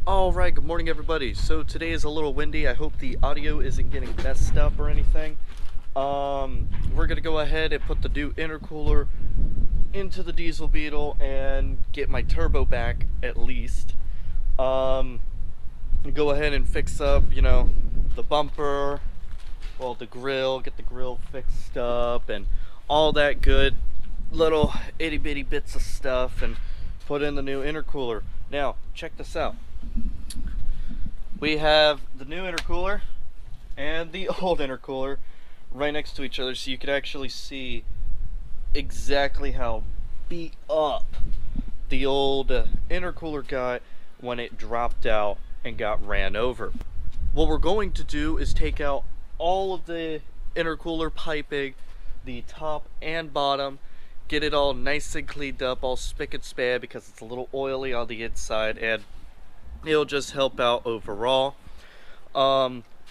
Alright, good morning everybody. So today is a little windy. I hope the audio isn't getting messed up or anything. We're gonna go ahead and put the new intercooler into the diesel Beetle and get my turbo back at least. Go ahead and fix up, the bumper, the grill, get the grill fixed up and all that good little itty bitty bits of stuff and put in the new intercooler. Now, check this out. We have the new intercooler and the old intercooler right next to each other, so you can actually see exactly how beat up the old intercooler got when it dropped out and got ran over. What we're going to do is take out all of the intercooler piping, the top and bottom, get it all nice and cleaned up, all spick and span, because it's a little oily on the inside, and it'll just help out overall.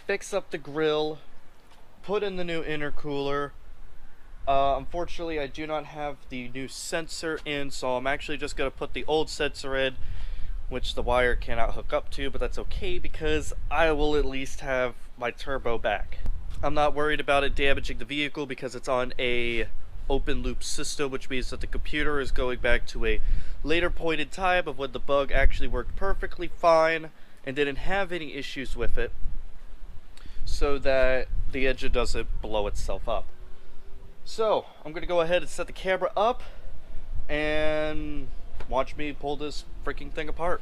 Fix up the grill, put in the new intercooler. Unfortunately, I do not have the new sensor in, so I'm actually just going to put the old sensor in, which the wire cannot hook up to, but that's okay because I will at least have my turbo back. I'm not worried about it damaging the vehicle because it's on a open loop system, which means that the computer is going back to a later point in time of when the bug actually worked perfectly fine and didn't have any issues with it, so that the engine doesn't blow itself up. So I'm gonna go ahead and set the camera up and watch me pull this freaking thing apart.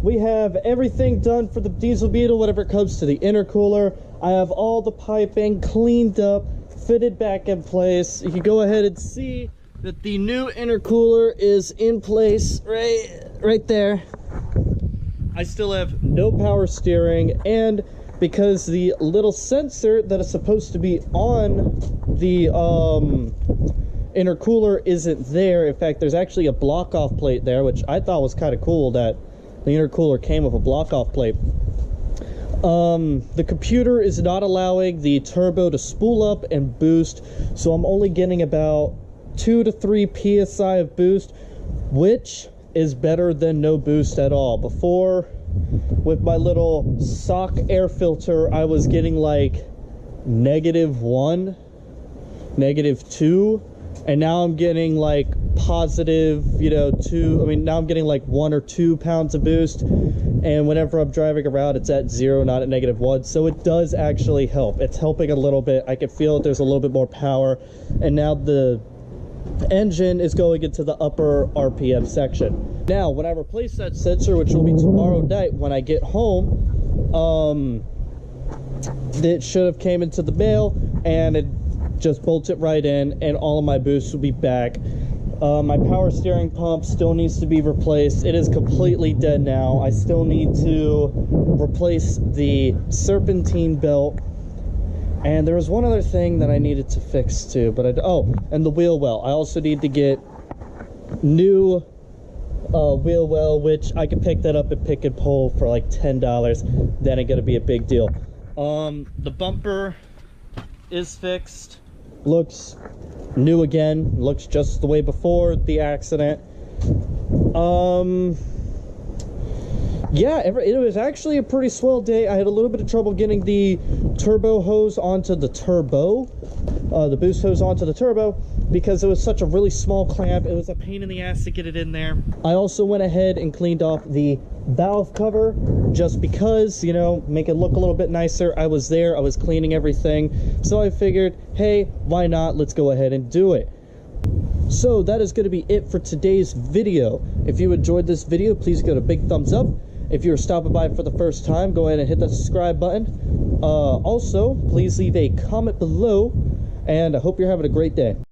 we have everything done for the diesel Beetle whenever it comes to the intercooler. I have all the piping cleaned up, fitted back in place. You can go ahead and see that the new intercooler is in place right there. I still have no power steering, and because the little sensor that is supposed to be on the intercooler isn't there. In fact, there's actually a block-off plate there, which I thought was kind of cool that the intercooler came with a block-off plate. The computer is not allowing the turbo to spool up and boost, so I'm only getting about 2 to 3 psi of boost, which is better than no boost at all. Before, with my little sock air filter, I was getting like -1, -2, and now I'm getting like positive, you know, 2. I mean, now I'm getting like 1 or 2 pounds of boost, and whenever I'm driving around, it's at 0, not at -1. So it does actually help. It's helping a little bit. I can feel that there's a little bit more power, and now the engine is going into the upper RPM section. Now, when I replace that sensor, which will be tomorrow night when I get home, it should have came into the mail, and it just bolts it right in, and all of my boosts will be back. My power steering pump still needs to be replaced. It is completely dead now. I still need to replace the serpentine belt. And there was one other thing that I needed to fix too, but and the wheel well. I also need to get new wheel well, which I can pick that up at Pick and Pull for like $10. That ain't gonna be a big deal. The bumper is fixed. Looks new again. Looks just the way before the accident. Yeah, it was actually a pretty swell day. I had a little bit of trouble getting the turbo hose onto the turbo, the boost hose onto the turbo, because it was such a really small clamp. It was a pain in the ass to get it in there. I also went ahead and cleaned off the valve cover just because, you know, make it look a little bit nicer. I was there, I was cleaning everything, so I figured, hey, why not? Let's go ahead and do it. So that is going to be it for today's video. If you enjoyed this video, please give it a big thumbs up. If you're stopping by for the first time, go ahead and hit that subscribe button. Also, please leave a comment below, and I hope you're having a great day.